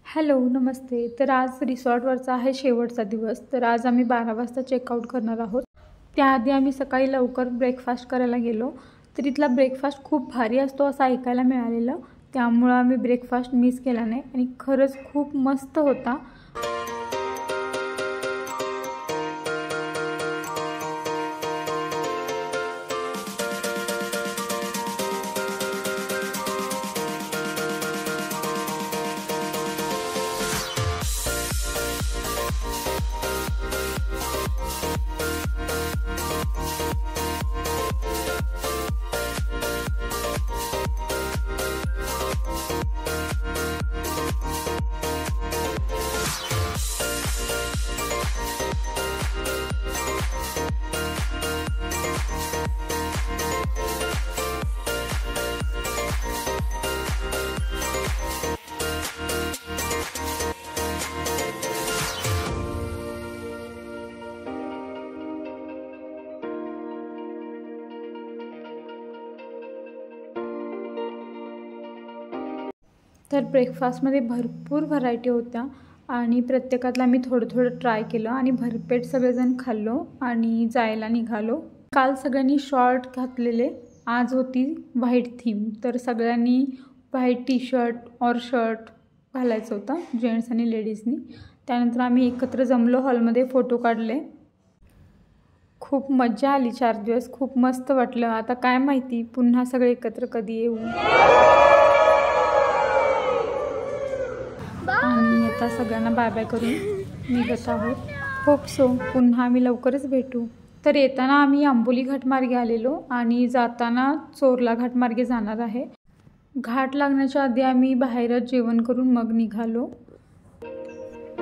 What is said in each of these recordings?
Hello, नमस्ते. तर आज रिसॉर्टवरचा आहे शेवटचा दिवस. तर आज आम्ही 12 वाजता चेकआउट करणार आहोत. त्याआधी आम्ही सकाळी लवकर ब्रेकफास्ट करायला गेलो. तर इथला ब्रेकफास्ट खूप भारी असतो असं ऐकायला मिळालेलं. त्यामुळं आम्ही ब्रेकफास्ट मिस केला नाही आणि खरंच खूप मस्त होता. तर ब्रेकफास्टमध्ये भरपूर व्हरायटी होत्या आणि प्रत्येकातला मी थोडं ट्राय केलं आणि भरपेट सगळेजण खाल्लो आणि जायला निघालो. काल सगळ्यांनी शॉर्ट घातलेले, आज होती व्हाईट थीम. तर सगळ्यांनी व्हाईट टी शर्ट और शर्ट घालायचं होतं, जेंट्स आणि लेडीजनी. त्यानंतर आम्ही एकत्र जमलो, हॉलमध्ये फोटो काढले. खूप मजा आली. 4 दिवस खूप मस्त वाटलं. आता काय माहिती पुन्हा सगळे एकत्र कधी येऊ. आणि आता सगळ्यांना बाय बाय करून निघत आहोत. होप सो पुन्हा आम्ही लवकरच भेटू. तर येताना आम्ही आंबोली घाटमार्गे आलेलो आणि जाताना चोरला घाटमार्गे जाणार आहे. घाट लागण्याच्या आधी आम्ही बाहेरच जेवण करून मग निघालो.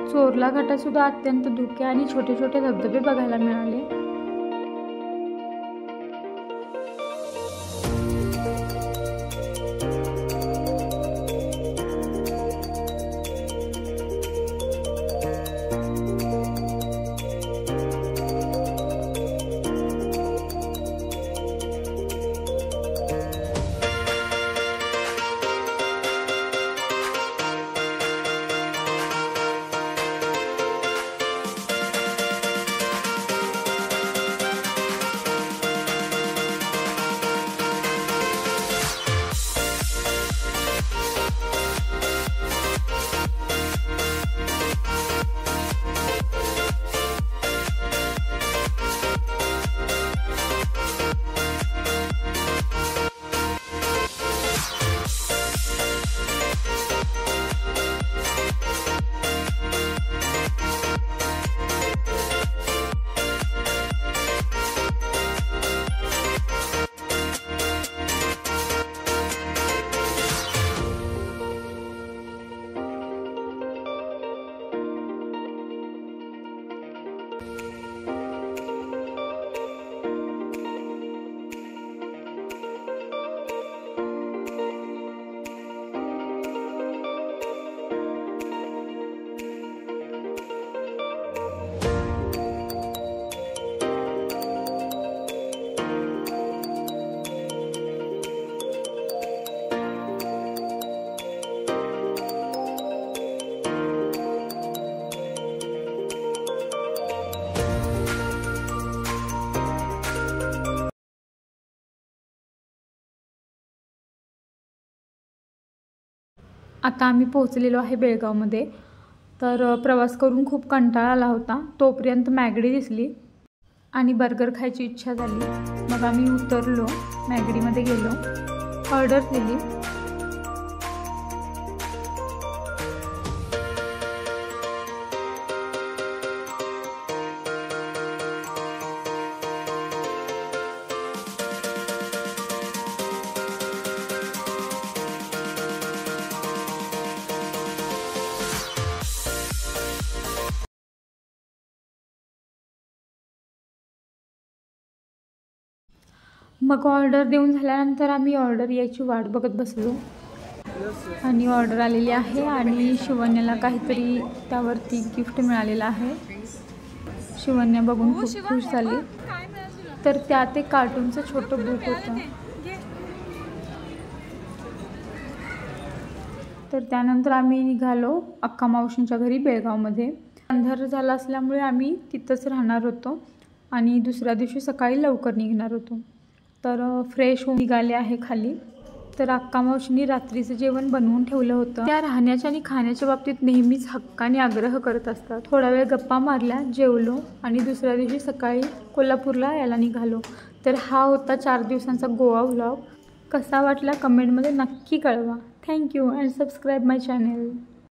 चोरला घाटातसुद्धा अत्यंत धुके आणि छोटे छोटे धबधबे बघायला मिळाले. आता आम्ही पोहोचलेलो आहे बेळगावमध्ये. तर प्रवास करून खूप कंटाळा आला होता. तोपर्यंत मॅगडी दिसली आणि बर्गर खायची इच्छा झाली. मग आम्ही उतरलो, मॅगडीमध्ये गेलो, ऑर्डर दिली. मग ऑर्डर देऊन झाल्यानंतर आम्ही ऑर्डर यायची वाट बघत बसलो आणि ऑर्डर आलेली आहे आणि शिवण्याला काहीतरी त्यावरती गिफ्ट मिळालेलं आहे. शिवण्या बघून खूप खुश झाली. तर त्यात एक कार्टूनचं छोटं बुक होतं. तर तर त्यानंतर आम्ही निघालो अक्का मावशींच्या घरी बेळगावमध्ये. अंधार झाला असल्यामुळे आम्ही तिथंच राहणार होतो आणि दुसऱ्या दिवशी सकाळी लवकर निघणार होतो. तर फ्रेश होऊन निघाले आहे खाली. तर अक्का मावशींनी रात्रीचं जेवण बनवून ठेवलं होतं. त्या राहण्याच्या आणि खाण्याच्या बाबतीत नेहमीच हक्काने आग्रह करत असतात. थोडा वेळ गप्पा मारल्या, जेवलो आणि दुसऱ्या दिवशी सकाळी कोल्हापूरला यायला निघालो. तर हा होता 4 दिवसांचा गोवा व्लॉग. कसा वाटला कमेंटमध्ये नक्की कळवा. Thank you and subscribe my channel.